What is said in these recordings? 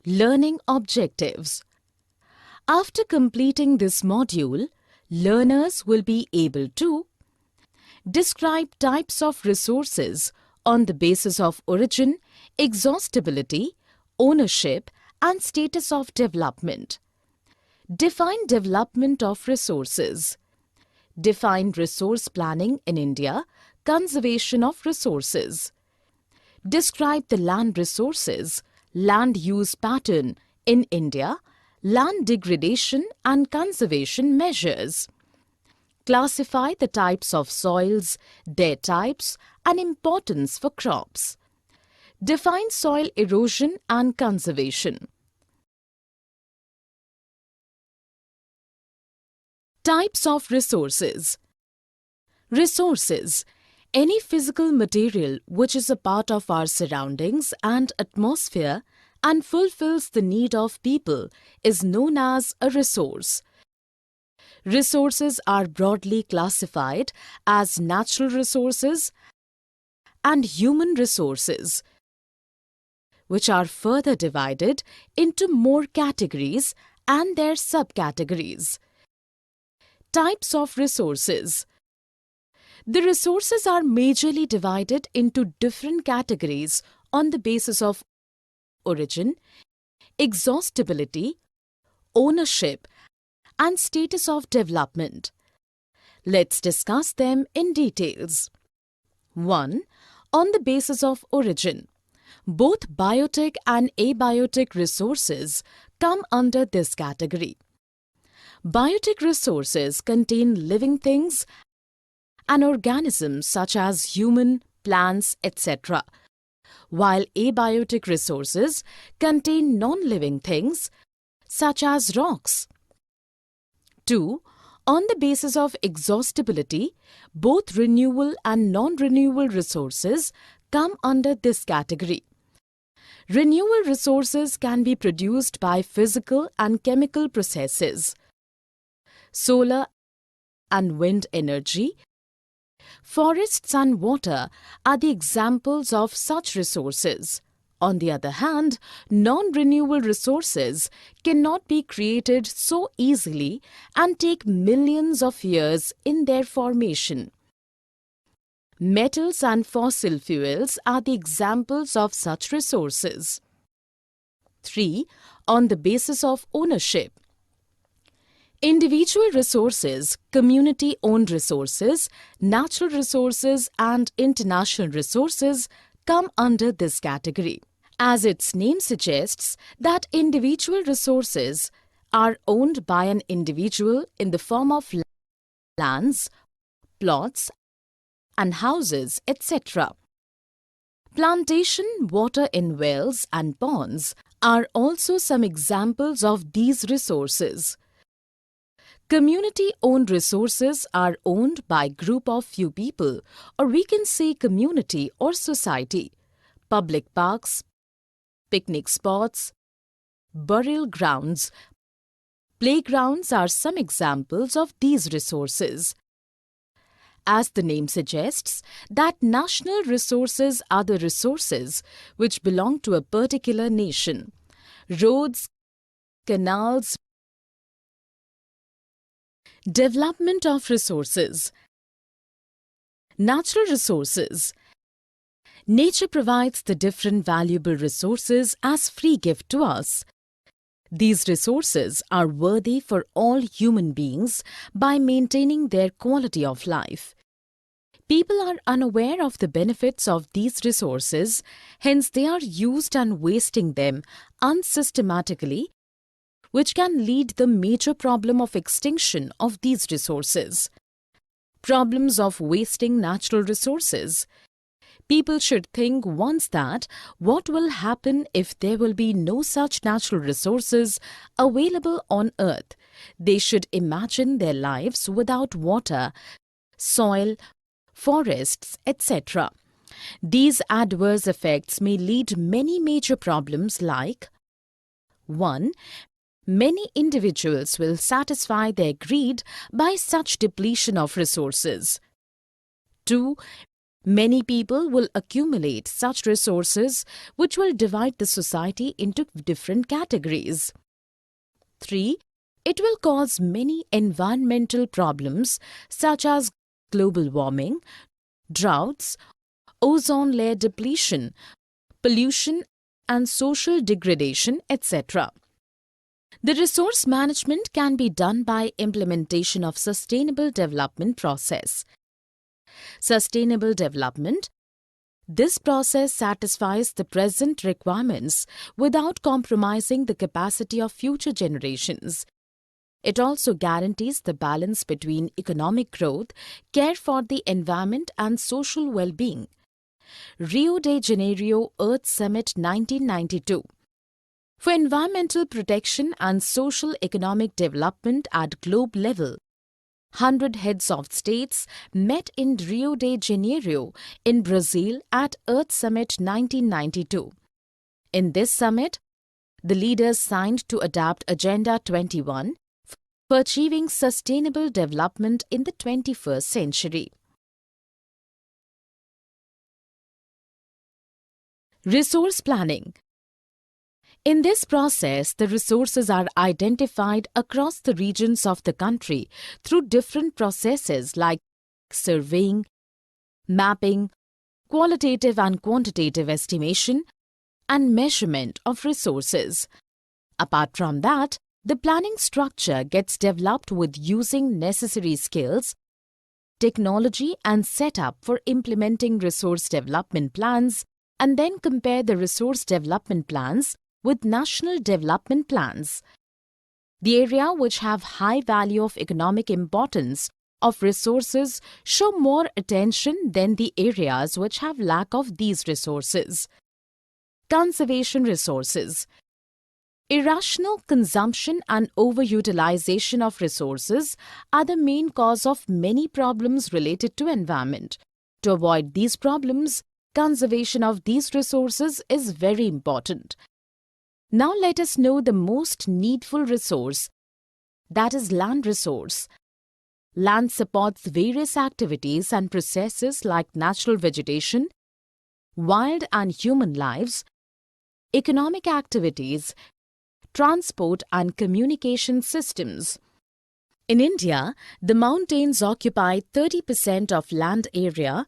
Learning objectives. After completing this module, learners will be able to describe types of resources on the basis of origin, exhaustibility, ownership, and status of development. Define development of resources. Define resource planning in India, conservation of resources. Describe the land resources, land use pattern in India, land degradation and conservation measures. Classify the types of soils, their types and importance for crops. Define soil erosion and conservation. Types of resources. Resources. Any physical material which is a part of our surroundings and atmosphere and fulfills the need of people is known as a resource. Resources are broadly classified as natural resources and human resources, which are further divided into more categories and their subcategories. Types of resources. The resources are majorly divided into different categories on the basis of origin, exhaustibility, ownership, and status of development. Let's discuss them in details. 1. On the basis of origin. Both biotic and abiotic resources come under this category. Biotic resources contain living things and organisms such as human, plants, etc., while abiotic resources contain non-living things such as rocks. 2. On the basis of exhaustibility, both renewable and non-renewable resources come under this category. Renewable resources can be produced by physical and chemical processes. Solar and wind energy, forests and water are the examples of such resources. On the other hand, non-renewable resources cannot be created so easily and take millions of years in their formation. Metals and fossil fuels are the examples of such resources. 3. On the basis of ownership. Individual resources, community-owned resources, natural resources and international resources come under this category. As its name suggests that individual resources are owned by an individual in the form of lands, plots and houses, etc. Plantation water in wells and ponds are also some examples of these resources. Community-owned resources are owned by a group of few people, or we can say community or society. Public parks, picnic spots, burial grounds, playgrounds are some examples of these resources. As the name suggests, that national resources are the resources which belong to a particular nation. Roads, canals. Development of resources. Natural resources. Nature provides the different valuable resources as free gift to us. These resources are worthy for all human beings by maintaining their quality of life. People are unaware of the benefits of these resources, hence they are used and wasting them unsystematically, which can lead the major problem of extinction of these resources. Problems of wasting natural resources. People should think once that what will happen if there will be no such natural resources available on earth. They should imagine their lives without water, soil, forests, etc. These adverse effects may lead many major problems like 1. Many individuals will satisfy their greed by such depletion of resources. 2. Many people will accumulate such resources which will divide the society into different categories. 3. It will cause many environmental problems such as global warming, droughts, ozone layer depletion, pollution and social degradation, etc. The resource management can be done by implementation of sustainable development process. Sustainable development. This process satisfies the present requirements without compromising the capacity of future generations. It also guarantees the balance between economic growth, care for the environment and social well-being. Rio de Janeiro Earth Summit 1992. For environmental protection and social economic development at globe level, 100 heads of states met in Rio de Janeiro in Brazil at Earth Summit 1992. In this summit, the leaders signed to adopt Agenda 21 for achieving sustainable development in the 21st century. Resource planning. In this process, the resources are identified across the regions of the country through different processes like surveying, mapping, qualitative and quantitative estimation, and measurement of resources. Apart from that, the planning structure gets developed with using necessary skills, technology, and setup for implementing resource development plans, and then compare the resource development plans with national development plans. The area which have high value of economic importance of resources show more attention than the areas which have lack of these resources. Conservation resources. Irrational consumption and overutilization of resources are the main cause of many problems related to environment. To avoid these problems, conservation of these resources is very important. Now let us know the most needful resource, that is land resource. Land supports various activities and processes like natural vegetation, wild and human lives, economic activities, transport and communication systems. In India, the mountains occupy 30% of land area.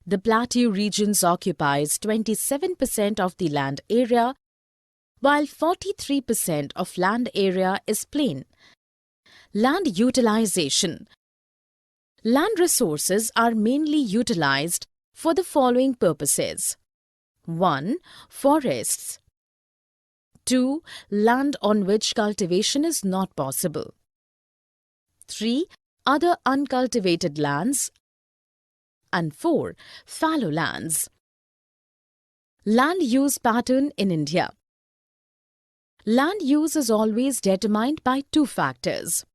The plateau regions occupies 27% of the land area, while 43% of land area is plain. Land utilization. Land resources are mainly utilized for the following purposes. 1. Forests. 2. Land on which cultivation is not possible. 3. Other uncultivated lands. And 4. Fallow lands. Land use pattern in India. Land use is always determined by two factors.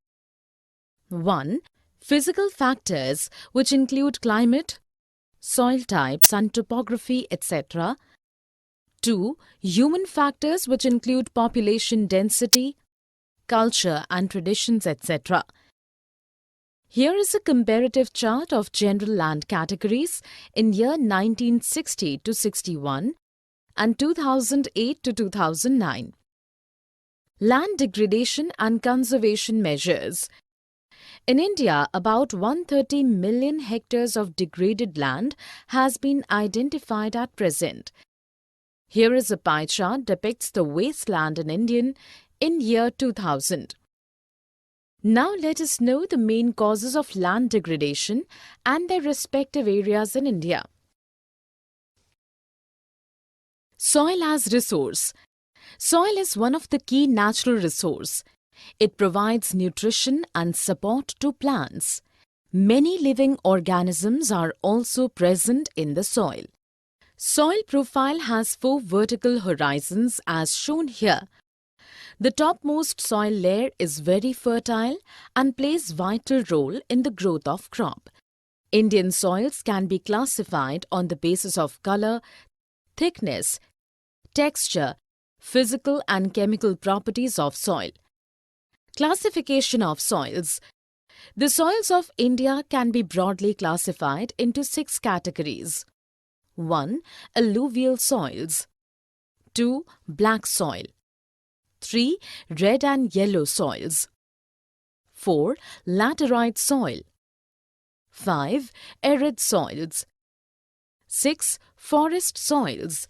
1. Physical factors which include climate, soil types and topography, etc. 2. Human factors which include population density, culture and traditions, etc. Here is a comparative chart of general land categories in year 1960 to 61 and 2008 to 2009. Land degradation and conservation measures. In India, about 130 million hectares of degraded land has been identified at present. Here is a pie chart depicts the wasteland in year 2000. Now let us know the main causes of land degradation and their respective areas in India. Soil as resource. Soil is one of the key natural resources. It provides nutrition and support to plants. Many living organisms are also present in the soil. Soil profile has 4 vertical horizons as shown here. The topmost soil layer is very fertile and plays vital role in the growth of crop. Indian soils can be classified on the basis of color, thickness, texture, physical and chemical properties of soil. Classification of soils. The soils of India can be broadly classified into 6 categories. 1. Alluvial soils. 2. Black soil. 3. Red and yellow soils. 4. Laterite soil. 5. Arid soils. 6. Forest soils.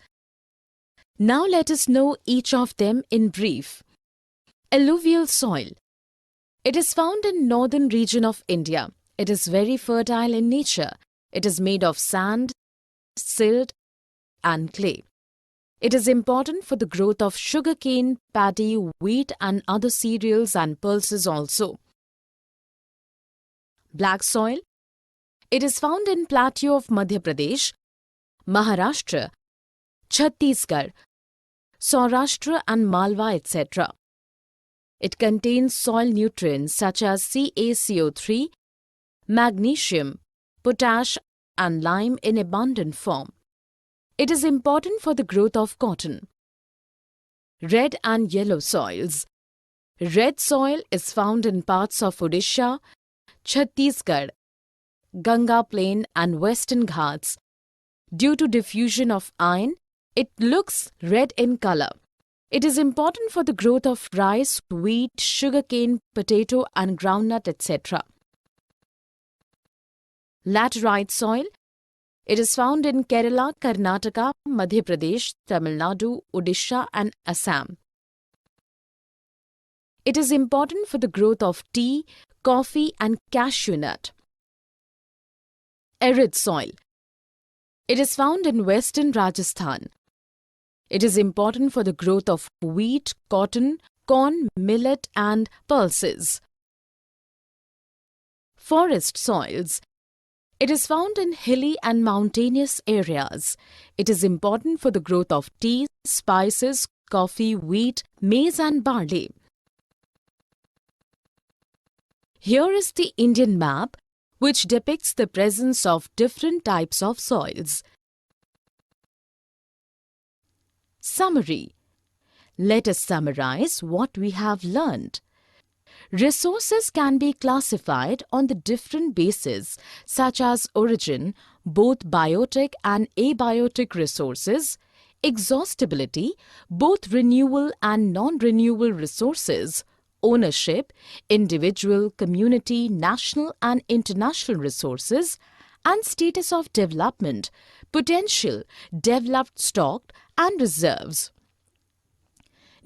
Now let us know each of them in brief. Alluvial soil. It is found in northern region of India. It is very fertile in nature. It is made of sand, silt and clay. It is important for the growth of sugarcane, paddy, wheat and other cereals and pulses also. Black soil. It is found in plateau of Madhya Pradesh, Maharashtra, Chhattisgarh, Saurashtra and Malwa, etc. It contains soil nutrients such as CaCO3, magnesium, potash and lime in abundant form. It is important for the growth of cotton. Red and yellow soils. Red soil is found in parts of Odisha, Chhattisgarh, Ganga Plain and Western Ghats. Due to diffusion of iron, it looks red in color. It is important for the growth of rice, wheat, sugarcane, potato and groundnut, etc. Laterite soil. It is found in Kerala, Karnataka, Madhya Pradesh, Tamil Nadu, Odisha and Assam. It is important for the growth of tea, coffee and cashew nut. Arid soil. It is found in western Rajasthan. It is important for the growth of wheat, cotton, corn, millet and pulses. Forest soils. It is found in hilly and mountainous areas. It is important for the growth of tea, spices, coffee, wheat, maize and barley. Here is the Indian map which depicts the presence of different types of soils. Summary. Let us summarize what we have learned. Resources can be classified on the different bases such as origin, both biotic and abiotic resources, exhaustibility, both renewable and non-renewable resources, ownership, individual, community, national and international resources, and status of development, potential, developed stock and reserves.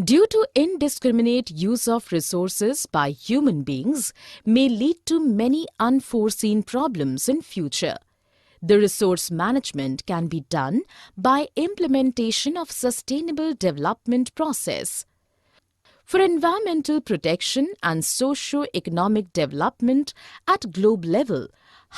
Due to indiscriminate use of resources by human beings may lead to many unforeseen problems in future. The resource management can be done by implementation of sustainable development process. For environmental protection and socio-economic development at globe level,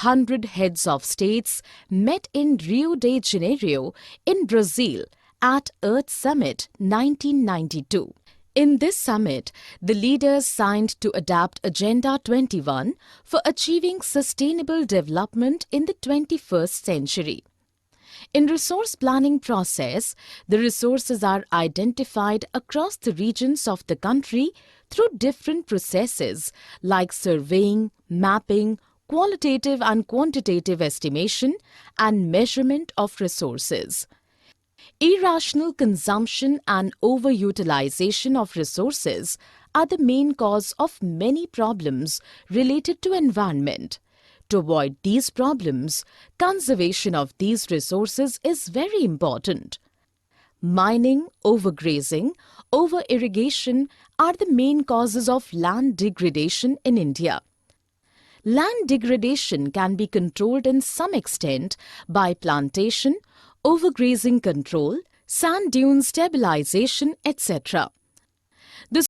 100 heads of states met in Rio de Janeiro in Brazil at Earth Summit 1992. In this summit, the leaders signed to adapt Agenda 21 for achieving sustainable development in the 21st century. In resource planning process, the resources are identified across the regions of the country through different processes like surveying, mapping, qualitative and quantitative estimation, and measurement of resources. Irrational consumption and overutilization of resources are the main cause of many problems related to environment. To avoid these problems, conservation of these resources is very important. Mining, overgrazing, over-irrigation are the main causes of land degradation in India. Land degradation can be controlled in some extent by plantation, overgrazing control, sand dune stabilization, etc.